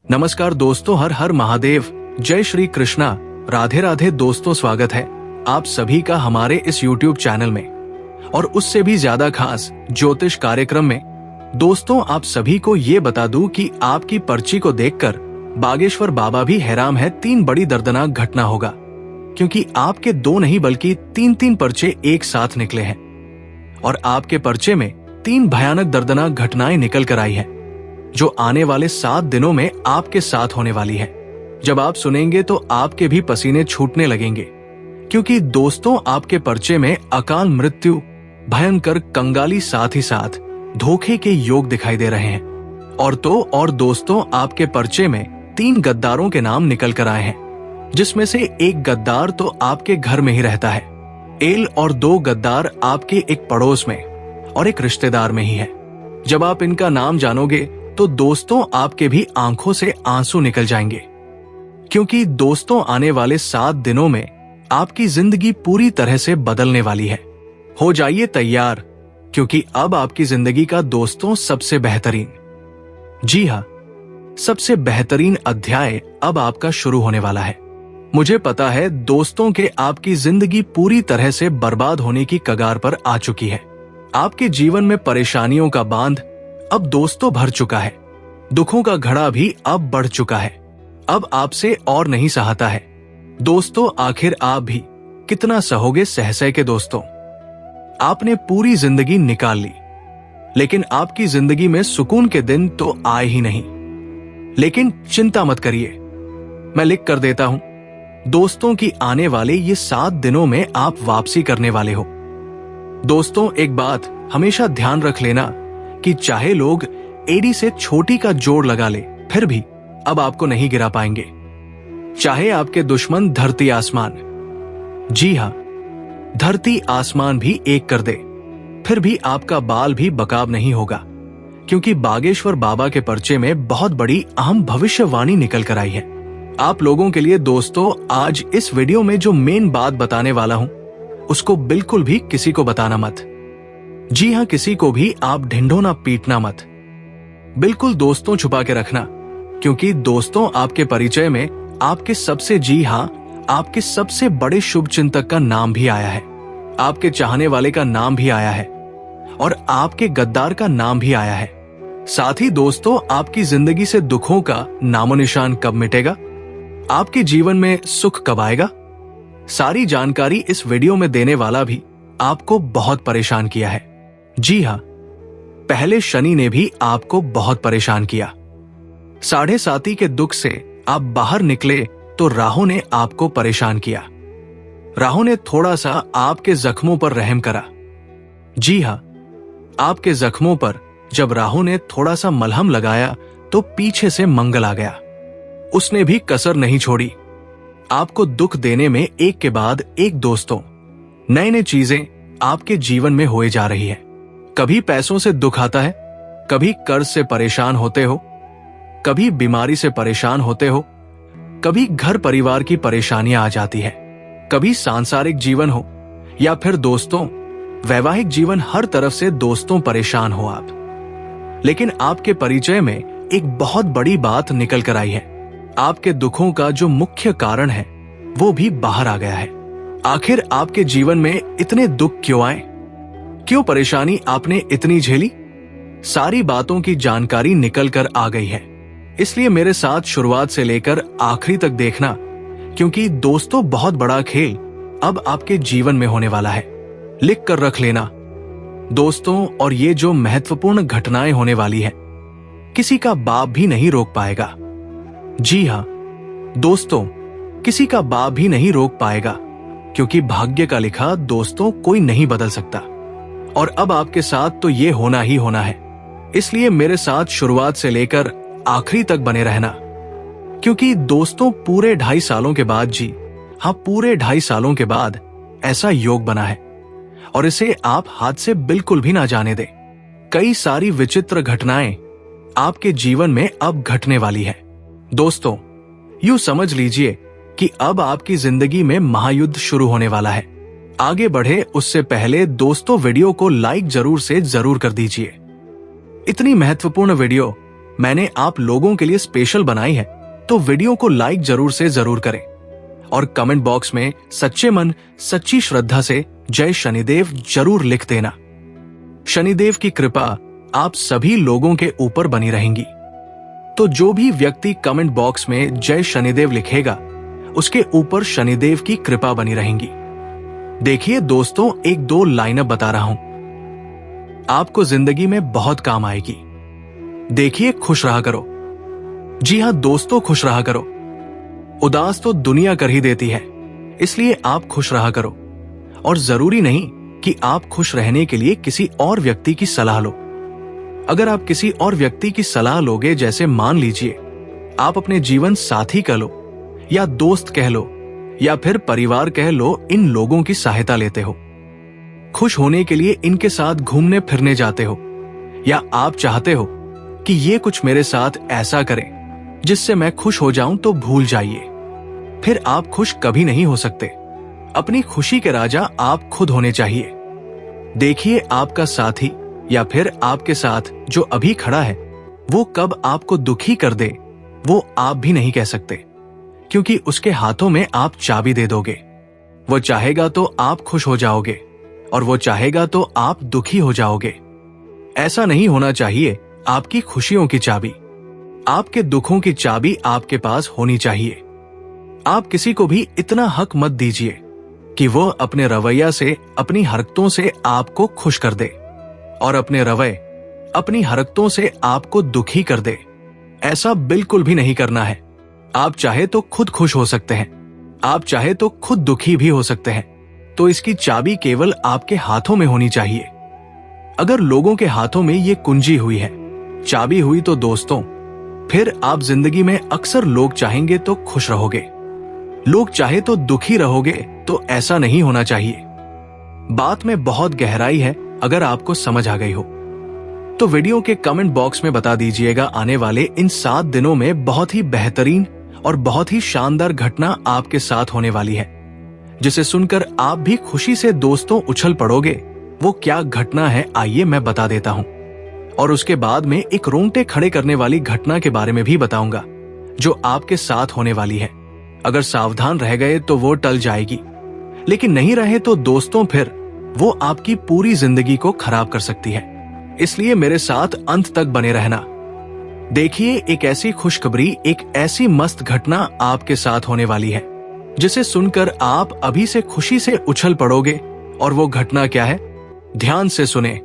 नमस्कार दोस्तों, हर हर महादेव, जय श्री कृष्णा, राधे राधे। दोस्तों स्वागत है आप सभी का हमारे इस YouTube चैनल में और उससे भी ज्यादा खास ज्योतिष कार्यक्रम में। दोस्तों आप सभी को ये बता दूं कि आपकी पर्ची को देखकर बागेश्वर बाबा भी हैरान है। 3 बड़ी दर्दनाक घटना होगा, क्योंकि आपके 2 नहीं बल्कि 3 पर्चे एक साथ निकले हैं और आपके पर्चे में 3 भयानक दर्दनाक घटनाएं निकल कर आई हैं, जो आने वाले 7 दिनों में आपके साथ होने वाली है। जब आप सुनेंगे तो आपके भी पसीने छूटने लगेंगे, क्योंकि दोस्तों आपके पर्चे में अकाल मृत्यु, भयंकर कंगाली, साथ ही साथ धोखे के योग दिखाई दे रहे हैं। और दोस्तों आपके पर्चे में 3 गद्दारों के नाम निकल कर आए हैं, जिसमें से एक गद्दार तो आपके घर में ही रहता है और 2 गद्दार आपके एक पड़ोस में और एक रिश्तेदार में ही है। जब आप इनका नाम जानोगे तो दोस्तों आपके भी आंखों से आंसू निकल जाएंगे, क्योंकि दोस्तों आने वाले 7 दिनों में आपकी जिंदगी पूरी तरह से बदलने वाली है। हो जाइए तैयार, क्योंकि अब आपकी जिंदगी का दोस्तों सबसे बेहतरीन, जी हाँ, सबसे बेहतरीन अध्याय अब आपका शुरू होने वाला है। मुझे पता है दोस्तों के आपकी जिंदगी पूरी तरह से बर्बाद होने की कगार पर आ चुकी है। आपके जीवन में परेशानियों का बांध अब दोस्तों भर चुका है, दुखों का घड़ा भी अब बढ़ चुका है, अब आपसे और नहीं सहाता है। दोस्तों आखिर आप भी कितना सहोगे सह सह के। दोस्तों आपने पूरी जिंदगी निकाल ली, लेकिन आपकी जिंदगी में सुकून के दिन तो आए ही नहीं। लेकिन चिंता मत करिए, मैं लिख कर देता हूं, दोस्तों की आने वाले ये 7 दिनों में आप वापसी करने वाले हो। दोस्तों एक बात हमेशा ध्यान रख लेना कि चाहे लोग एड़ी से छोटी का जोड़ लगा ले, फिर भी अब आपको नहीं गिरा पाएंगे। चाहे आपके दुश्मन धरती आसमान, जी हां, धरती आसमान भी एक कर दे, फिर भी आपका बाल भी बकाब नहीं होगा, क्योंकि बागेश्वर बाबा के पर्चे में बहुत बड़ी अहम भविष्यवाणी निकल कर आई है आप लोगों के लिए। दोस्तों आज इस वीडियो में जो मेन बात बताने वाला हूं, उसको बिल्कुल भी किसी को बताना मत। जी हां, किसी को भी आप ढिंढोना पीटना मत, बिल्कुल दोस्तों छुपा के रखना, क्योंकि दोस्तों आपके परिचय में आपके सबसे, जी हां, आपके सबसे बड़े शुभ चिंतक का नाम भी आया है, आपके चाहने वाले का नाम भी आया है और आपके गद्दार का नाम भी आया है। साथ ही दोस्तों आपकी जिंदगी से दुखों का नामो निशान कब मिटेगा, आपके जीवन में सुख कब आएगा, सारी जानकारी इस वीडियो में देने वाला भी आपको बहुत परेशान किया है। जी हां, पहले शनि ने भी आपको बहुत परेशान किया। 7.5 के दुख से आप बाहर निकले तो राहु ने आपको परेशान किया। राहु ने थोड़ा सा आपके जख्मों पर रहम करा। जी हां, आपके जख्मों पर जब राहु ने थोड़ा सा मलहम लगाया तो पीछे से मंगल आ गया। उसने भी कसर नहीं छोड़ी, आपको दुख देने में एक के बाद एक। दोस्तों नई नई चीजें आपके जीवन में होए जा रही है। कभी पैसों से दुख आता है, कभी कर्ज से परेशान होते हो, कभी बीमारी से परेशान होते हो, कभी घर परिवार की परेशानियां आ जाती है, कभी सांसारिक जीवन हो या फिर दोस्तों वैवाहिक जीवन, हर तरफ से दोस्तों परेशान हो आप। लेकिन आपके परिचय में एक बहुत बड़ी बात निकल कर आई है। आपके दुखों का जो मुख्य कारण है वो भी बाहर आ गया है। आखिर आपके जीवन में इतने दुख क्यों आए, क्यों परेशानी आपने इतनी झेली, सारी बातों की जानकारी निकल कर आ गई है। इसलिए मेरे साथ शुरुआत से लेकर आखिरी तक देखना, क्योंकि दोस्तों बहुत बड़ा खेल अब आपके जीवन में होने वाला है। लिख कर रख लेना दोस्तों, और ये जो महत्वपूर्ण घटनाएं होने वाली है, किसी का बाप भी नहीं रोक पाएगा। जी हां दोस्तों, किसी का बाप भी नहीं रोक पाएगा, क्योंकि भाग्य का लिखा दोस्तों कोई नहीं बदल सकता। और अब आपके साथ तो ये होना ही होना है। इसलिए मेरे साथ शुरुआत से लेकर आखिरी तक बने रहना, क्योंकि दोस्तों पूरे 2.5 सालों के बाद, जी हां, पूरे 2.5 सालों के बाद ऐसा योग बना है और इसे आप हाथ से बिल्कुल भी ना जाने दें। कई सारी विचित्र घटनाएं आपके जीवन में अब घटने वाली है। दोस्तों यूं समझ लीजिए कि अब आपकी जिंदगी में महायुद्ध शुरू होने वाला है। आगे बढ़े उससे पहले दोस्तों वीडियो को लाइक जरूर से जरूर कर दीजिए। इतनी महत्वपूर्ण वीडियो मैंने आप लोगों के लिए स्पेशल बनाई है, तो वीडियो को लाइक जरूर से जरूर करें और कमेंट बॉक्स में सच्चे मन सच्ची श्रद्धा से जय शनिदेव जरूर लिख देना। शनिदेव की कृपा आप सभी लोगों के ऊपर बनी रहेंगी। तो जो भी व्यक्ति कमेंट बॉक्स में जय शनिदेव लिखेगा, उसके ऊपर शनिदेव की कृपा बनी रहेंगी। देखिए दोस्तों, एक दो लाइनअप बता रहा हूं, आपको जिंदगी में बहुत काम आएगी। देखिए, खुश रहा करो। जी हां दोस्तों, खुश रहा करो। उदास तो दुनिया कर ही देती है, इसलिए आप खुश रहा करो। और जरूरी नहीं कि आप खुश रहने के लिए किसी और व्यक्ति की सलाह लो। अगर आप किसी और व्यक्ति की सलाह लोगे, जैसे मान लीजिए आप अपने जीवन साथी कह लो या दोस्त कह लो या फिर परिवार कह लो, इन लोगों की सहायता लेते हो, खुश होने के लिए इनके साथ घूमने फिरने जाते हो, या आप चाहते हो कि ये कुछ मेरे साथ ऐसा करें जिससे मैं खुश हो जाऊं, तो भूल जाइए, फिर आप खुश कभी नहीं हो सकते। अपनी खुशी के राजा आप खुद होने चाहिए। देखिए, आपका साथी या फिर आपके साथ जो अभी खड़ा है, वो कब आपको दुखी कर दे वो आप भी नहीं कह सकते, क्योंकि उसके हाथों में आप चाबी दे दोगे। वो चाहेगा तो आप खुश हो जाओगे और वो चाहेगा तो आप दुखी हो जाओगे। ऐसा नहीं होना चाहिए। आपकी खुशियों की चाबी, आपके दुखों की चाबी आपके पास होनी चाहिए। आप किसी को भी इतना हक मत दीजिए कि वो अपने रवैया से, अपनी हरकतों से आपको खुश कर दे और अपने रवैये, अपनी हरकतों से आपको दुखी कर दे। ऐसा बिल्कुल भी नहीं करना है। आप चाहे तो खुद खुश हो सकते हैं, आप चाहे तो खुद दुखी भी हो सकते हैं। तो इसकी चाबी केवल आपके हाथों में होनी चाहिए। अगर लोगों के हाथों में ये कुंजी हुई है, चाबी हुई, तो दोस्तों फिर आप जिंदगी में अक्सर लोग चाहेंगे तो खुश रहोगे, लोग चाहे तो दुखी रहोगे। तो ऐसा नहीं होना चाहिए। बात में बहुत गहराई है। अगर आपको समझ आ गई हो तो वीडियो के कमेंट बॉक्स में बता दीजिएगा। आने वाले इन 7 दिनों में बहुत ही बेहतरीन और बहुत ही शानदार घटना आपके साथ होने वाली है, जिसे सुनकर आप भी खुशी से दोस्तों उछल पड़ोगे। वो क्या घटना है, आइए मैं बता देता हूं। और उसके बाद में एक रोंगटे खड़े करने वाली घटना के बारे में भी बताऊंगा, जो आपके साथ होने वाली है। अगर सावधान रह गए तो वो टल जाएगी, लेकिन नहीं रहे तो दोस्तों फिर वो आपकी पूरी जिंदगी को खराब कर सकती है। इसलिए मेरे साथ अंत तक बने रहना। देखिए, एक ऐसी खुशखबरी, एक ऐसी मस्त घटना आपके साथ होने वाली है, जिसे सुनकर आप अभी से खुशी से उछल पड़ोगे। और वो घटना क्या है, ध्यान से सुने।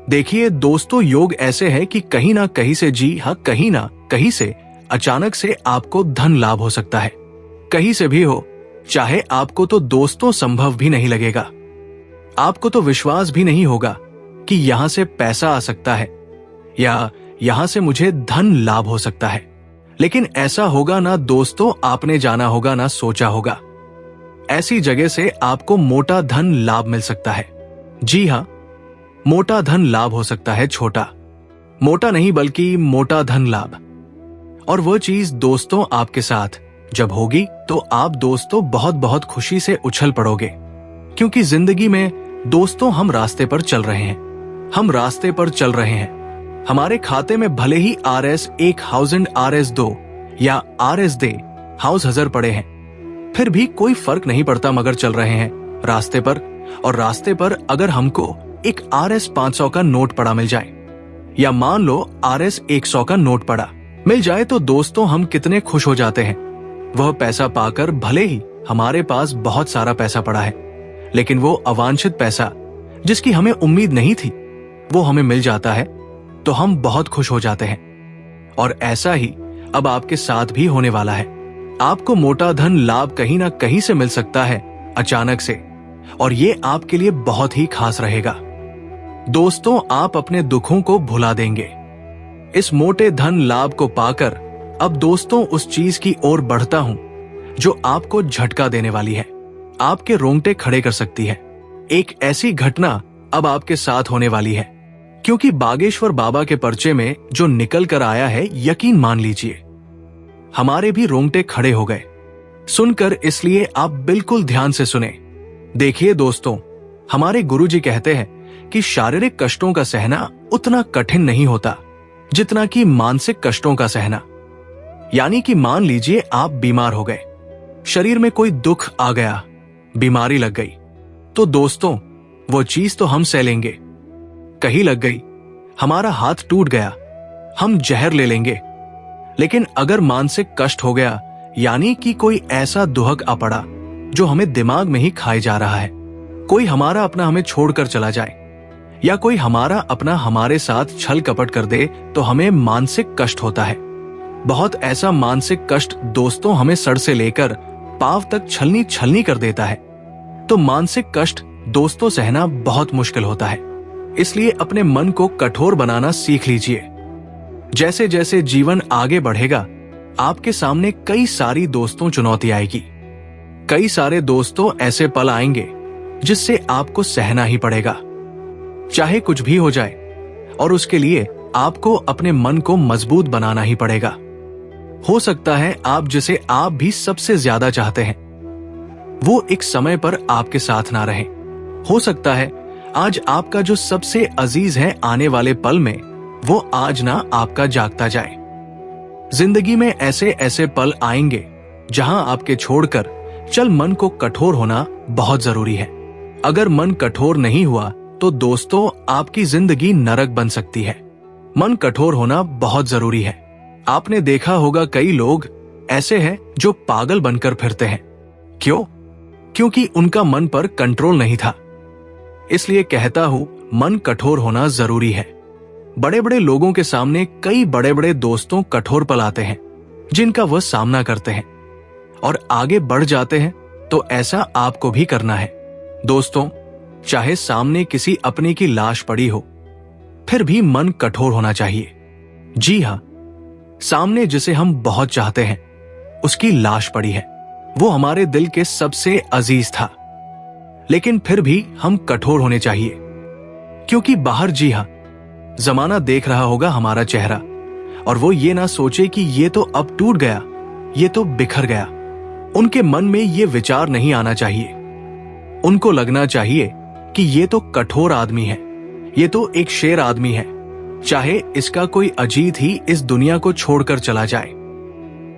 देखिए दोस्तों, योग ऐसे है कि कहीं ना कहीं से, जी हाँ, कहीं ना कहीं से अचानक से आपको धन लाभ हो सकता है। कहीं से भी हो, चाहे आपको तो दोस्तों संभव भी नहीं लगेगा। आपको तो विश्वास भी नहीं होगा कि यहां से पैसा आ सकता है या यहां से मुझे धन लाभ हो सकता है। लेकिन ऐसा होगा ना दोस्तों, आपने जाना होगा ना सोचा होगा। ऐसी जगह से आपको मोटा धन लाभ मिल सकता है। जी हां, मोटा धन लाभ हो सकता है। छोटा मोटा नहीं, बल्कि मोटा धन लाभ। और वो चीज दोस्तों आपके साथ जब होगी तो आप दोस्तों बहुत बहुत खुशी से उछल पड़ोगे, क्योंकि जिंदगी में दोस्तों हम रास्ते पर चल रहे हैं, हम रास्ते पर चल रहे हैं। हमारे खाते में भले ही RS1000 RS2 या RS दे हाउस हजार पड़े हैं, फिर भी कोई फर्क नहीं पड़ता, मगर चल रहे हैं रास्ते पर। और रास्ते पर अगर हमको एक RS500 का नोट पड़ा मिल जाए, या मान लो RS100 का नोट पड़ा मिल जाए, तो दोस्तों हम कितने खुश हो जाते हैं। वह पैसा पाकर, भले ही हमारे पास बहुत सारा पैसा पड़ा है, लेकिन वो अवांछित पैसा जिसकी हमें उम्मीद नहीं थी, वो हमें मिल जाता है तो हम बहुत खुश हो जाते हैं। और ऐसा ही अब आपके साथ भी होने वाला है। आपको मोटा धन लाभ कहीं ना कहीं से मिल सकता है, अचानक से, और ये आपके लिए बहुत ही खास रहेगा। दोस्तों, आप अपने दुखों को भुला देंगे इस मोटे धन लाभ को पाकर। अब दोस्तों, उस चीज की ओर बढ़ता हूं जो आपको झटका देने वाली है, आपके रोंगटे खड़े कर सकती है। एक ऐसी घटना अब आपके साथ होने वाली है, क्योंकि बागेश्वर बाबा के पर्चे में जो निकल कर आया है, यकीन मान लीजिए हमारे भी रोंगटे खड़े हो गए सुनकर। इसलिए आप बिल्कुल ध्यान से सुने। देखिए दोस्तों, हमारे गुरुजी कहते हैं कि शारीरिक कष्टों का सहना उतना कठिन नहीं होता जितना कि मानसिक कष्टों का सहना। यानी कि मान लीजिए आप बीमार हो गए, शरीर में कोई दुख आ गया, बीमारी लग गई, तो दोस्तों वो चीज तो हम सह लेंगे। कहीं लग गई, हमारा हाथ टूट गया, हम जहर ले लेंगे। लेकिन अगर मानसिक कष्ट हो गया, यानी कि कोई ऐसा दुहक आ पड़ा जो हमें दिमाग में ही खाए जा रहा है, कोई हमारा अपना हमें छोड़कर चला जाए, या कोई हमारा अपना हमारे साथ छल कपट कर दे, तो हमें मानसिक कष्ट होता है। बहुत ऐसा मानसिक कष्ट दोस्तों हमें सर से लेकर पांव तक छलनी छलनी कर देता है। तो मानसिक कष्ट दोस्तों सहना बहुत मुश्किल होता है। इसलिए अपने मन को कठोर बनाना सीख लीजिए। जैसे जैसे जीवन आगे बढ़ेगा, आपके सामने कई सारी दोस्तों चुनौती आएगी। कई सारे दोस्तों ऐसे पल आएंगे जिससे आपको सहना ही पड़ेगा, चाहे कुछ भी हो जाए, और उसके लिए आपको अपने मन को मजबूत बनाना ही पड़ेगा। हो सकता है आप जिसे आप भी सबसे ज्यादा चाहते हैं, वो एक समय पर आपके साथ ना रहे। हो सकता है आज आपका जो सबसे अजीज है, आने वाले पल में वो आज ना आपका जागता जाए। जिंदगी में ऐसे ऐसे पल आएंगे जहां आपके छोड़कर चल मन को कठोर होना बहुत जरूरी है। अगर मन कठोर नहीं हुआ तो दोस्तों आपकी जिंदगी नरक बन सकती है। मन कठोर होना बहुत जरूरी है। आपने देखा होगा कई लोग ऐसे हैं जो पागल बनकर फिरते हैं। क्यों? क्योंकि उनका मन पर कंट्रोल नहीं था। इसलिए कहता हूं, मन कठोर होना जरूरी है। बड़े बड़े लोगों के सामने कई बड़े बड़े दोस्तों कठोर पल आते हैं जिनका वह सामना करते हैं और आगे बढ़ जाते हैं। तो ऐसा आपको भी करना है। दोस्तों, चाहे सामने किसी अपने की लाश पड़ी हो, फिर भी मन कठोर होना चाहिए। जी हां, सामने जिसे हम बहुत चाहते हैं उसकी लाश पड़ी है। वो हमारे दिल के सबसे अजीज था, लेकिन फिर भी हम कठोर होने चाहिए। क्योंकि बाहर, जी हां, जमाना देख रहा होगा हमारा चेहरा, और वो ये ना सोचे कि ये तो अब टूट गया, ये तो बिखर गया। उनके मन में ये विचार नहीं आना चाहिए। उनको लगना चाहिए कि ये तो कठोर आदमी है, ये तो एक शेर आदमी है, चाहे इसका कोई अजीत ही इस दुनिया को छोड़कर चला जाए,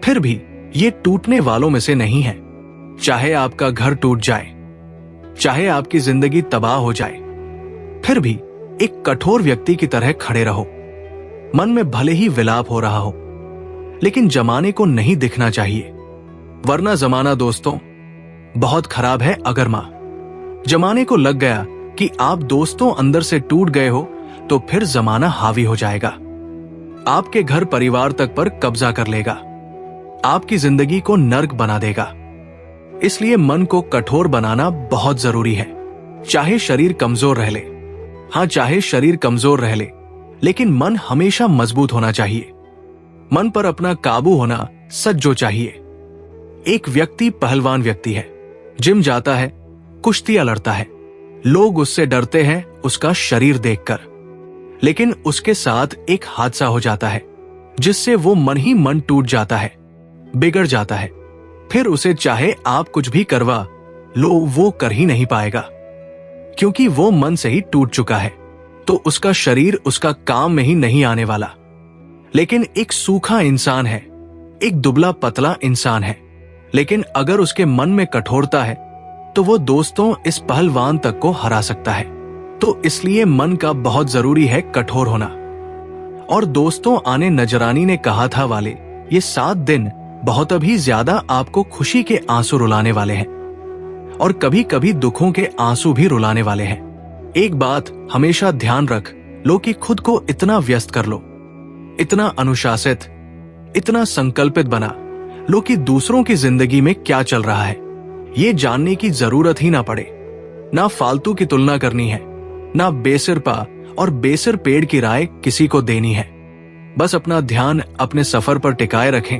फिर भी ये टूटने वालों में से नहीं है। चाहे आपका घर टूट जाए, चाहे आपकी जिंदगी तबाह हो जाए, फिर भी एक कठोर व्यक्ति की तरह खड़े रहो। मन में भले ही विलाप हो रहा हो, लेकिन जमाने को नहीं दिखना चाहिए, वरना जमाना दोस्तों बहुत खराब है। अगर जमाने को लग गया कि आप दोस्तों अंदर से टूट गए हो, तो फिर जमाना हावी हो जाएगा, आपके घर परिवार तक पर कब्जा कर लेगा, आपकी जिंदगी को नर्क बना देगा। इसलिए मन को कठोर बनाना बहुत जरूरी है। चाहे शरीर कमजोर रह ले, हाँ, चाहे शरीर कमजोर रह ले, लेकिन मन हमेशा मजबूत होना चाहिए। मन पर अपना काबू होना सज्जो चाहिए। एक व्यक्ति पहलवान व्यक्ति है, जिम जाता है, कुश्तियां लड़ता है, लोग उससे डरते हैं उसका शरीर देखकर, लेकिन उसके साथ एक हादसा हो जाता है जिससे वो मन ही मन टूट जाता है, बिगड़ जाता है। फिर उसे चाहे आप कुछ भी करवा लो, वो कर ही नहीं पाएगा, क्योंकि वो मन से ही टूट चुका है। तो उसका शरीर उसका काम में ही नहीं आने वाला। लेकिन एक सूखा इंसान है, एक दुबला पतला इंसान है, लेकिन अगर उसके मन में कठोरता है तो वो दोस्तों इस पहलवान तक को हरा सकता है। तो इसलिए मन का बहुत जरूरी है कठोर होना। और दोस्तों, आने नजरानी ने कहा था वाले, ये 7 दिन बहुत अभी ज्यादा आपको खुशी के आंसू रुलाने वाले हैं, और कभी कभी दुखों के आंसू भी रुलाने वाले हैं। एक बात हमेशा ध्यान रख लो कि खुद को इतना व्यस्त कर लो, इतना अनुशासित, इतना संकल्पित बना लो कि दूसरों की जिंदगी में क्या चल रहा है ये जानने की जरूरत ही ना पड़े। ना फालतू की तुलना करनी है, ना बेसिर पा और बेसिर पेड़ की राय किसी को देनी है। बस अपना ध्यान अपने सफर पर टिकाए रखें,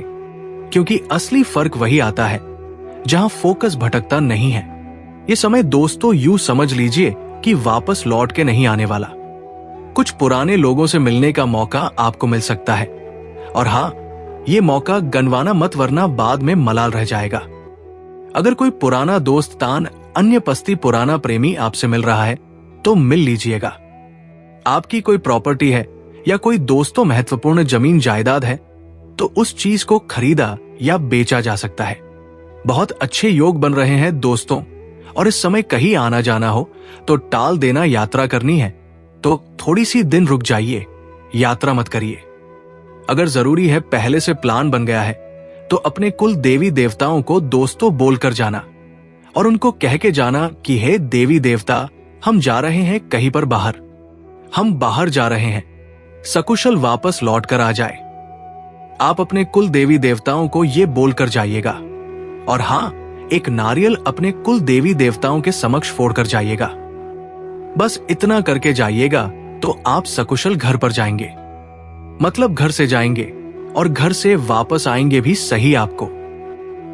क्योंकि असली फर्क वही आता है जहां फोकस भटकता नहीं है। ये समय दोस्तों यूं समझ लीजिए कि वापस लौट के नहीं आने वाला। कुछ पुराने लोगों से मिलने का मौका आपको मिल सकता है, और हाँ, ये मौका गनवाना मत, वरना बाद में मलाल रह जाएगा। अगर कोई पुराना दोस्तान अन्य पस्ती पुराना प्रेमी आपसे मिल रहा है तो मिल लीजिएगा। आपकी कोई प्रॉपर्टी है या कोई दोस्तों महत्वपूर्ण जमीन जायदाद है तो उस चीज को खरीदा या बेचा जा सकता है। बहुत अच्छे योग बन रहे हैं दोस्तों, और इस समय कहीं आना जाना हो तो टाल देना, यात्रा करनी है तो थोड़ी सी दिन रुक जाइए, यात्रा मत करिए। अगर जरूरी है, पहले से प्लान बन गया है, तो अपने कुल देवी देवताओं को दोस्तों बोलकर जाना और उनको कह के जाना कि हे देवी देवता, हम जा रहे हैं कहीं पर बाहर, हम बाहर जा रहे हैं, सकुशल वापस लौट कर आ जाए। आप अपने कुल देवी देवताओं को ये बोलकर जाइएगा। और हां, एक नारियल अपने कुल देवी देवताओं के समक्ष फोड़कर जाइएगा। बस इतना करके जाइएगा तो आप सकुशल घर पर जाएंगे, मतलब घर से जाएंगे और घर से वापस आएंगे भी सही। आपको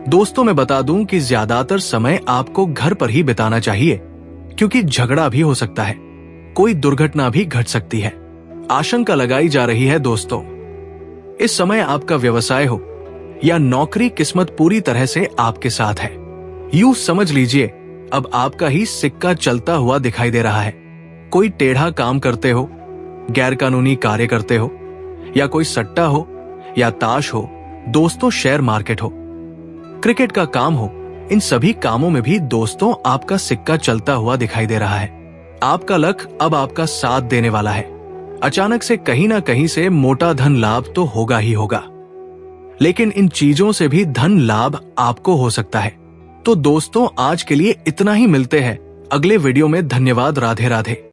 दोस्तों मैं बता दूं कि ज्यादातर समय आपको घर पर ही बिताना चाहिए, क्योंकि झगड़ा भी हो सकता है, कोई दुर्घटना भी घट सकती है। आशंका लगाई जा रही है दोस्तों, इस समय आपका व्यवसाय हो या नौकरी, किस्मत पूरी तरह से आपके साथ है। यूं समझ लीजिए अब आपका ही सिक्का चलता हुआ दिखाई दे रहा है। कोई टेढ़ा काम करते हो, गैरकानूनी कार्य करते हो, या कोई सट्टा हो या ताश हो, दोस्तों शेयर मार्केट हो, क्रिकेट का काम हो, इन सभी कामों में भी दोस्तों आपका सिक्का चलता हुआ दिखाई दे रहा है। आपका लक अब आपका साथ देने वाला है। अचानक से कहीं ना कहीं से मोटा धन लाभ तो होगा ही होगा, लेकिन इन चीजों से भी धन लाभ आपको हो सकता है। तो दोस्तों आज के लिए इतना ही, मिलते हैं अगले वीडियो में। धन्यवाद। राधे राधे।